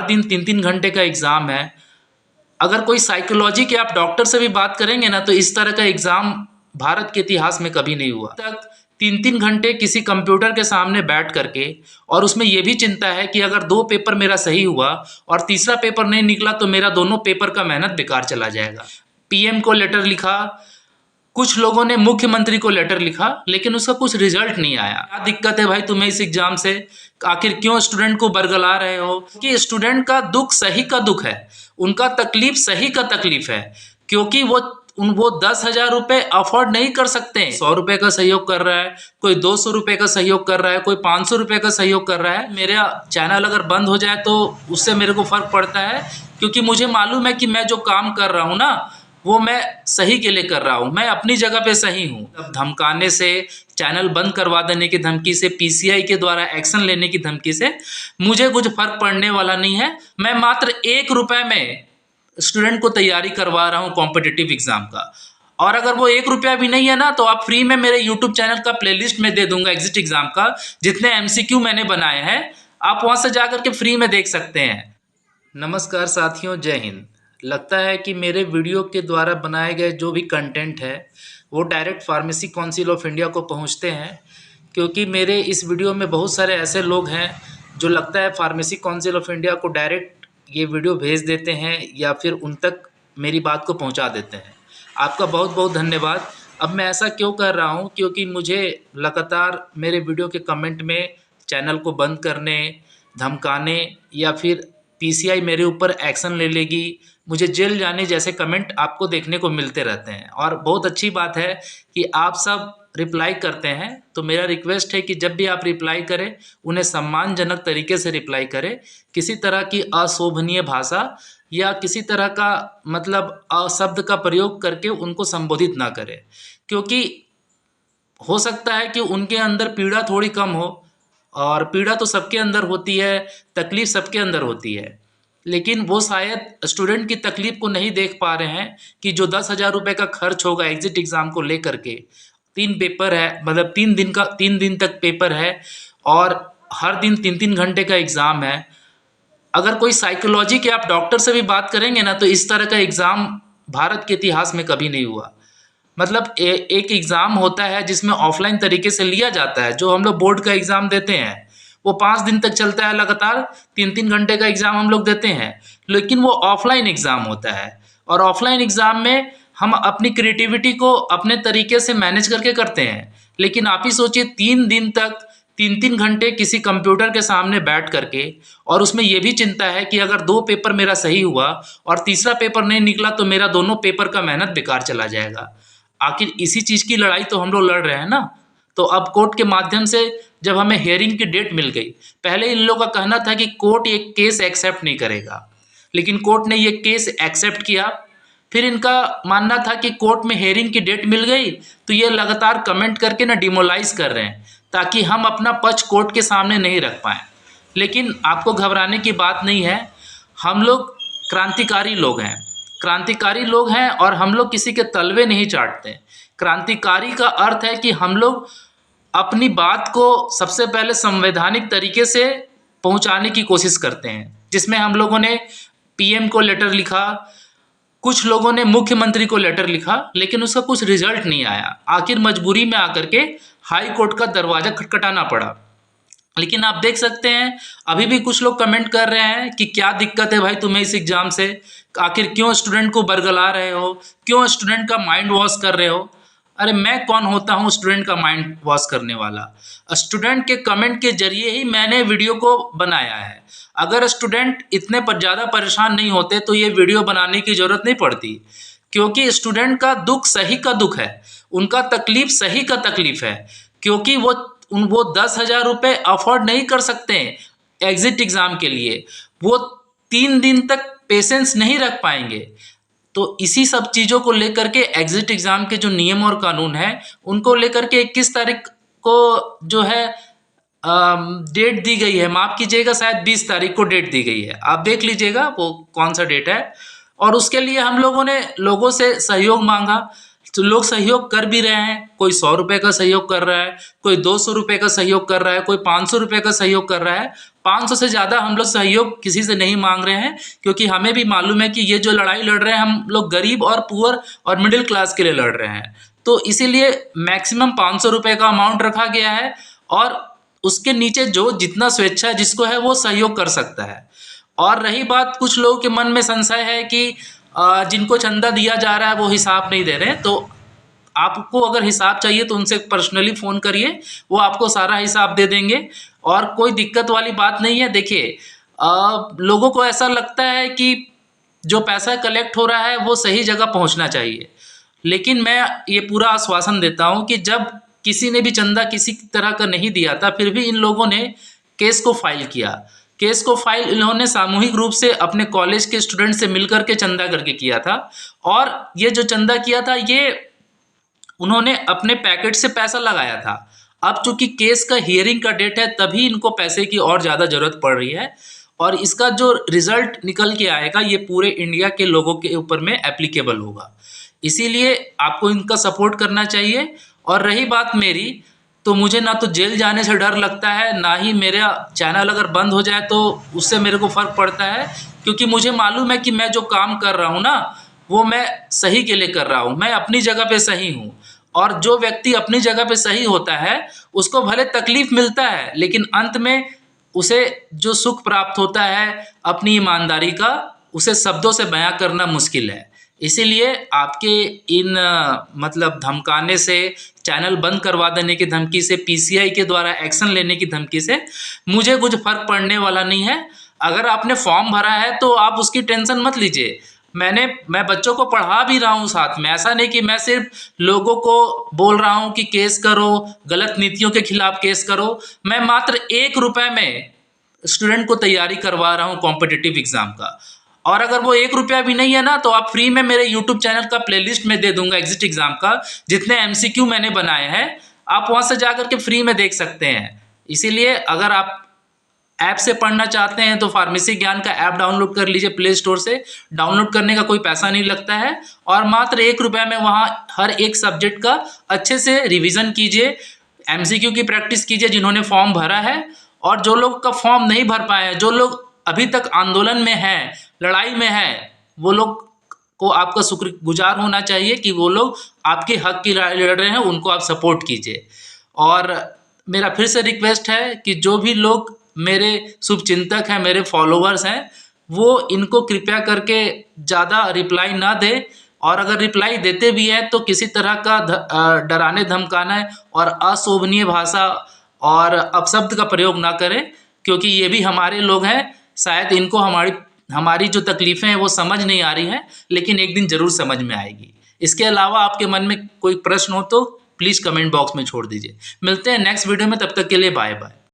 हर दिन 3-3 घंटे का एग्ज़ाम है। अगर कोई साइकोलॉजी के आप डॉक्टर से भी बात करेंगे ना, तो इस तरह का एग्ज़ाम भारत के इतिहास में कभी नहीं हुआ। तक 3-3 घंटे किसी कंप्यूटर के सामने बैठ करके, और उसमें ये भी चिंता है कि अगर 2 पेपर मेरा सही हुआ और तीसरा पेपर नहीं निकला तो मेरा दोनों पेपर का मेहनत बेकार चला जाएगा। पीएम को लेटर लिखा, कुछ लोगों ने मुख्यमंत्री को लेटर लिखा, लेकिन उसका कुछ रिजल्ट नहीं आया। क्या दिक्कत है भाई तुम्हें इस एग्जाम से? आखिर क्यों स्टूडेंट को बरगला रहे हो? कि स्टूडेंट का दुख सही का दुख है, उनका तकलीफ सही का तकलीफ है, क्योंकि वो 10,000 रुपये अफोर्ड नहीं कर सकते। 100 रुपये का सहयोग कर रहा है, कोई 200 रुपये का सहयोग कर रहा है, कोई 500 रुपये का सहयोग कर रहा है। मेरा चैनल अगर बंद हो जाए तो उससे मेरे को फ़र्क पड़ता है, क्योंकि मुझे मालूम है कि मैं जो काम कर रहा हूँ ना, वो मैं सही के लिए कर रहा हूँ, मैं अपनी जगह पे सही हूँ। अब धमकाने से, चैनल बंद करवा देने की धमकी से, पीसीआई के द्वारा एक्शन लेने की धमकी से मुझे कुछ फर्क पड़ने वाला नहीं है। मैं मात्र 1 रुपये में स्टूडेंट को तैयारी करवा रहा हूँ कॉम्पिटिटिव एग्ज़ाम का। और अगर वो 1 रुपया भी नहीं है ना, तो आप फ्री में मेरे यूट्यूब चैनल का प्लेलिस्ट में दे दूंगा एग्जिट एग्ज़ाम का, जितने एमसीक्यू मैंने बनाए हैं आप वहाँ से जा कर के फ्री में देख सकते हैं। नमस्कार साथियों, जय हिंद। लगता है कि मेरे वीडियो के द्वारा बनाए गए जो भी कंटेंट है वो direct pharmacy council of India को पहुंचते हैं, क्योंकि मेरे इस वीडियो में बहुत सारे ऐसे लोग हैं जो लगता है फार्मेसी काउंसिल ऑफ इंडिया को डायरेक्ट ये वीडियो भेज देते हैं या फिर उन तक मेरी बात को पहुंचा देते हैं। आपका बहुत बहुत धन्यवाद। अब मैं ऐसा क्यों कर रहा हूं? क्योंकि मुझे लगातार मेरे वीडियो के कमेंट में चैनल को बंद करने, धमकाने या फिर पीसीआई मेरे ऊपर एक्शन ले लेगी, मुझे जेल जाने जैसे कमेंट आपको देखने को मिलते रहते हैं। और बहुत अच्छी बात है कि आप सब रिप्लाई करते हैं, तो मेरा रिक्वेस्ट है कि जब भी आप रिप्लाई करें उन्हें सम्मानजनक तरीके से रिप्लाई करें, किसी तरह की अशोभनीय भाषा या किसी तरह का मतलब अशब्द का प्रयोग करके उनको संबोधित ना करें, क्योंकि हो सकता है कि उनके अंदर पीड़ा थोड़ी कम हो, और पीड़ा तो सबके अंदर होती है, तकलीफ़ सबके अंदर होती है, लेकिन वो शायद स्टूडेंट की तकलीफ़ को नहीं देख पा रहे हैं कि जो 10,000 रुपये का खर्च होगा एग्ज़िट एग्ज़ाम को लेकर के। 3 पेपर है, मतलब 3 दिन तक पेपर है, और हर दिन 3-3 घंटे का एग्ज़ाम है। अगर कोई साइकोलॉजी के आप डॉक्टर से भी बात करेंगे ना, तो इस तरह का एग्ज़ाम भारत के इतिहास में कभी नहीं हुआ। मतलब एक एग्ज़ाम होता है जिसमें ऑफलाइन तरीके से लिया जाता है, जो हम लोग बोर्ड का एग्ज़ाम देते हैं वो 5 दिन तक चलता है, लगातार 3-3 घंटे का एग्ज़ाम हम लोग देते हैं, लेकिन वो ऑफलाइन एग्ज़ाम होता है। और ऑफलाइन एग्ज़ाम में हम अपनी क्रिएटिविटी को अपने तरीके से मैनेज करके करते हैं। लेकिन आप ही सोचिए, 3 दिन तक 3-3 घंटे किसी कंप्यूटर के सामने बैठ करके, और उसमें ये भी चिंता है कि अगर 2 पेपर मेरा सही हुआ और तीसरा पेपर नहीं निकला तो मेरा दोनों पेपर का मेहनत बेकार चला जाएगा। आखिर इसी चीज़ की लड़ाई तो हम लोग लड़ रहे हैं ना। तो अब कोर्ट के माध्यम से जब हमें हियरिंग की डेट मिल गई, पहले इन लोगों का कहना था कि कोर्ट ये केस एक्सेप्ट नहीं करेगा, लेकिन कोर्ट ने ये केस एक्सेप्ट किया। फिर इनका मानना था कि कोर्ट में हियरिंग की डेट मिल गई तो ये लगातार कमेंट करके ना डिमोलाइज कर रहे हैं, ताकि हम अपना पक्ष कोर्ट के सामने नहीं रख पाएँ। लेकिन आपको घबराने की बात नहीं है, हम लोग क्रांतिकारी लोग हैं, क्रांतिकारी लोग हैं, और हम लोग किसी के तलवे नहीं चाटते। क्रांतिकारी का अर्थ है कि हम लोग अपनी बात को सबसे पहले संवैधानिक तरीके से पहुंचाने की कोशिश करते हैं, जिसमें हम लोगों ने पीएम को लेटर लिखा, कुछ लोगों ने मुख्यमंत्री को लेटर लिखा, लेकिन उसका कुछ रिजल्ट नहीं आया। आखिर मजबूरी में आकर के हाई कोर्ट का दरवाज़ा खटखटाना पड़ा। लेकिन आप देख सकते हैं अभी भी कुछ लोग कमेंट कर रहे हैं कि क्या दिक्कत है भाई तुम्हें इस एग्ज़ाम से? आखिर क्यों स्टूडेंट को बरगला रहे हो, क्यों स्टूडेंट का माइंड वॉश कर रहे हो? अरे मैं कौन होता हूँ स्टूडेंट का माइंड वॉश करने वाला? स्टूडेंट के कमेंट के जरिए ही मैंने वीडियो को बनाया है। अगर स्टूडेंट इतने पर ज़्यादा परेशान नहीं होते तो ये वीडियो बनाने की ज़रूरत नहीं पड़ती, क्योंकि स्टूडेंट का दुख सही का दुख है, उनका तकलीफ सही का तकलीफ है, क्योंकि वो 10,000 रुपये अफोर्ड नहीं कर सकते एग्ज़िट एग्ज़ाम के लिए, वो 3 दिन तक पेशेंस नहीं रख पाएंगे। तो इसी सब चीज़ों को लेकर के एग्ज़िट एग्ज़ाम के जो नियम और कानून हैं उनको लेकर के 21 तारीख को जो है डेट दी गई है, माफ़ कीजिएगा शायद 20 तारीख को डेट दी गई है, आप देख लीजिएगा वो कौन सा डेट है। और उसके लिए हम लोगों ने लोगों से सहयोग मांगा, तो लोग सहयोग कर भी रहे हैं। कोई 100 रुपये का सहयोग कर रहा है, कोई 200 रुपये का सहयोग कर रहा है, कोई 500 रुपये का सहयोग कर रहा है। 500 से ज़्यादा हम लोग सहयोग किसी से नहीं मांग रहे हैं, क्योंकि हमें भी मालूम है कि ये जो लड़ाई लड़ रहे हैं हम लोग गरीब और पुअर और मिडिल क्लास के लिए लड़ रहे हैं। तो इसीलिए मैक्सिमम 500 रुपये का अमाउंट रखा गया है, और उसके नीचे जो जितना स्वेच्छा जिसको है वो सहयोग कर सकता है। और रही बात, कुछ लोगों के मन में संशय है कि जिनको चंदा दिया जा रहा है वो हिसाब नहीं दे रहे हैं, तो आपको अगर हिसाब चाहिए तो उनसे पर्सनली फ़ोन करिए, वो आपको सारा हिसाब दे देंगे और कोई दिक्कत वाली बात नहीं है। देखिए, लोगों को ऐसा लगता है कि जो पैसा कलेक्ट हो रहा है वो सही जगह पहुंचना चाहिए, लेकिन मैं ये पूरा आश्वासन देता हूं कि जब किसी ने भी चंदा किसी तरह का नहीं दिया था, फिर भी इन लोगों ने केस को फाइल किया। केस को फाइल इन्होंने सामूहिक रूप से अपने कॉलेज के स्टूडेंट से मिलकर के चंदा करके किया था, और ये जो चंदा किया था ये उन्होंने अपने पैकेट से पैसा लगाया था। अब चूंकि केस का हियरिंग का डेट है, तभी इनको पैसे की और ज़्यादा ज़रूरत पड़ रही है, और इसका जो रिजल्ट निकल के आएगा ये पूरे इंडिया के लोगों के ऊपर में एप्लीकेबल होगा। इसीलिए आपको इनका सपोर्ट करना चाहिए। और रही बात मेरी, तो मुझे ना तो जेल जाने से डर लगता है, ना ही मेरा चैनल अगर बंद हो जाए तो उससे मेरे को फ़र्क पड़ता है, क्योंकि मुझे मालूम है कि मैं जो काम कर रहा हूँ ना वो मैं सही के लिए कर रहा हूँ, मैं अपनी जगह पे सही हूँ। और जो व्यक्ति अपनी जगह पे सही होता है उसको भले तकलीफ़ मिलता है, लेकिन अंत में उसे जो सुख प्राप्त होता है अपनी ईमानदारी का, उसे शब्दों से बयां करना मुश्किल है। इसीलिए आपके इन मतलब धमकाने से, चैनल बंद करवा देने की धमकी से, पीसीआई के द्वारा एक्शन लेने की धमकी से मुझे कुछ फ़र्क पड़ने वाला नहीं है। अगर आपने फॉर्म भरा है तो आप उसकी टेंशन मत लीजिए। मैं बच्चों को पढ़ा भी रहा हूँ साथ में, ऐसा नहीं कि मैं सिर्फ लोगों को बोल रहा हूँ कि केस करो, गलत नीतियों के खिलाफ केस करो। मैं मात्र 1 रुपये में स्टूडेंट को तैयारी करवा रहा हूँ कॉम्पिटिटिव एग्ज़ाम का। और अगर वो 1 रुपया भी नहीं है ना, तो आप फ्री में मेरे यूट्यूब चैनल का प्लेलिस्ट में दे दूंगा एग्जिट एग्ज़ाम का, जितने MCQ मैंने बनाए हैं आप वहाँ से जा करके फ्री में देख सकते हैं। इसीलिए अगर आप ऐप से पढ़ना चाहते हैं तो फार्मेसी ज्ञान का ऐप डाउनलोड कर लीजिए प्ले स्टोर से। डाउनलोड करने का कोई पैसा नहीं लगता है, और मात्र 1 रुपये में वहाँ हर एक सब्जेक्ट का अच्छे से रिवीजन कीजिए, MCQ की प्रैक्टिस कीजिए जिन्होंने फॉर्म भरा है। और जो लोग का फॉर्म नहीं भर पाए हैं, जो लोग अभी तक आंदोलन में हैं, लड़ाई में हैं, वो लोग को आपका शुक्रगुजार होना चाहिए कि वो लोग आपके हक की लड़ाई लड़ रहे हैं, उनको आप सपोर्ट कीजिए। और मेरा फिर से रिक्वेस्ट है कि जो भी लोग मेरे शुभचिंतक हैं, मेरे फॉलोअर्स हैं, वो इनको कृपया करके ज़्यादा रिप्लाई ना दें, और अगर रिप्लाई देते भी हैं तो किसी तरह का डराने धमकाने और अशोभनीय भाषा और अपशब्द का प्रयोग ना करें, क्योंकि ये भी हमारे लोग हैं। शायद इनको हमारी जो तकलीफ़ें हैं वो समझ नहीं आ रही हैं, लेकिन एक दिन ज़रूर समझ में आएगी। इसके अलावा आपके मन में कोई प्रश्न हो तो प्लीज़ कमेंट बॉक्स में छोड़ दीजिए। मिलते हैं नेक्स्ट वीडियो में, तब तक के लिए बाय बाय।